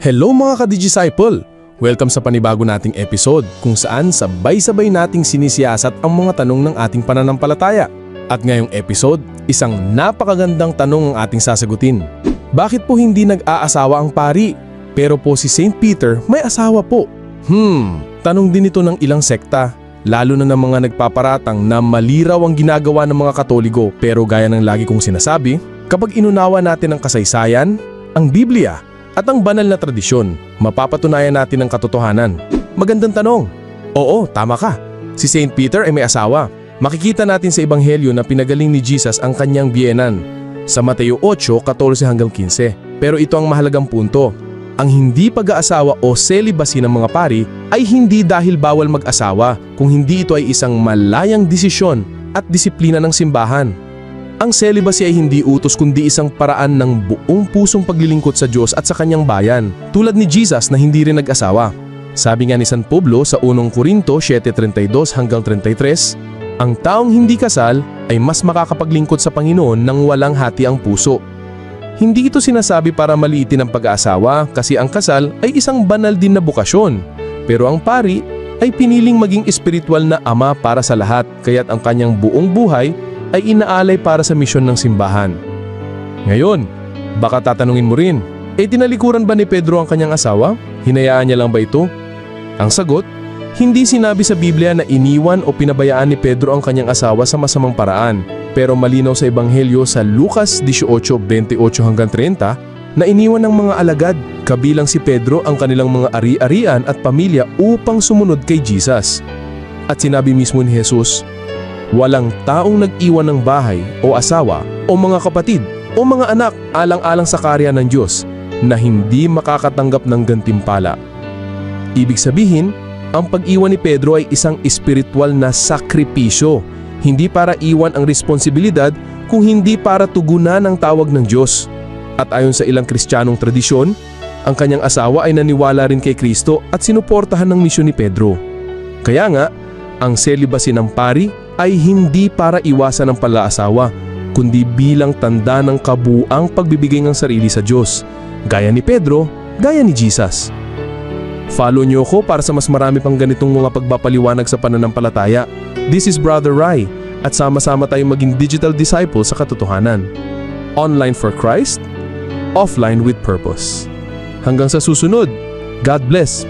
Hello mga ka-Disciple! Welcome sa panibago nating episode kung saan sabay-sabay nating sinisiyasat ang mga tanong ng ating pananampalataya. At ngayong episode, isang napakagandang tanong ang ating sasagutin. Bakit po hindi nag-aasawa ang pari? Pero po si Saint Peter may asawa po. Tanong din ito ng ilang sekta, lalo na ng mga nagpaparatang na maliraw ang ginagawa ng mga Katoliko. Pero gaya ng lagi kong sinasabi, kapag inunawa natin ang kasaysayan, ang Biblia, at ang banal na tradisyon, mapapatunayan natin ang katotohanan. Magandang tanong. Oo, tama ka. Si Saint Peter ay may asawa. Makikita natin sa Ebanghelyo na pinagaling ni Jesus ang kanyang biyenan sa Mateo 8:14 hanggang 15. Pero ito ang mahalagang punto. Ang hindi pag-aasawa o celibacy ng mga pari ay hindi dahil bawal mag-asawa, kung hindi ito ay isang malayang desisyon at disiplina ng simbahan. Ang celibacy ay hindi utos kundi isang paraan ng buong pusong paglilingkod sa Diyos at sa kanyang bayan, tulad ni Jesus na hindi rin nag-asawa. Sabi nga ni San Pablo sa 1 Corinto 7:32 hanggang 33, ang taong hindi kasal ay mas makakapaglingkod sa Panginoon nang walang hati ang puso. Hindi ito sinasabi para maliitin ang pag-aasawa kasi ang kasal ay isang banal din na bukasyon. Pero ang pari ay piniling maging espiritual na ama para sa lahat, kaya't ang kanyang buong buhay ay inaalay para sa misyon ng simbahan. Ngayon, baka tatanungin mo rin, tinalikuran ba ni Pedro ang kanyang asawa? Hinayaan niya lang ba ito? Ang sagot, hindi sinabi sa Biblia na iniwan o pinabayaan ni Pedro ang kanyang asawa sa masamang paraan. Pero malinaw sa Ebanghelyo sa Lucas 18:28 hanggang 30 na iniwan ng mga alagad, kabilang si Pedro ang kanilang mga ari-arian at pamilya upang sumunod kay Jesus. At sinabi mismo ni Jesus, walang taong nag-iwan ng bahay o asawa o mga kapatid o mga anak alang-alang sa karya ng Diyos na hindi makakatanggap ng gantimpala. Ibig sabihin, ang pag-iwan ni Pedro ay isang espiritual na sakripisyo, hindi para iwan ang responsibilidad kung hindi para tugunan ang tawag ng Diyos. At ayon sa ilang Kristiyanong tradisyon, ang kanyang asawa ay naniwala rin kay Kristo at sinuportahan ng misyon ni Pedro. Kaya nga, ang celibacy ng pari ay hindi para iwasan ang pag-aasawa, kundi bilang tanda ng kabuuang pagbibigay ng sarili sa Diyos, gaya ni Pedro, gaya ni Jesus. Follow niyo ko para sa mas marami pang ganitong mga pagpapaliwanag sa pananampalataya. This is Brother Rai, at sama-sama tayong maging digital disciple sa katotohanan. Online for Christ, offline with purpose. Hanggang sa susunod, God bless!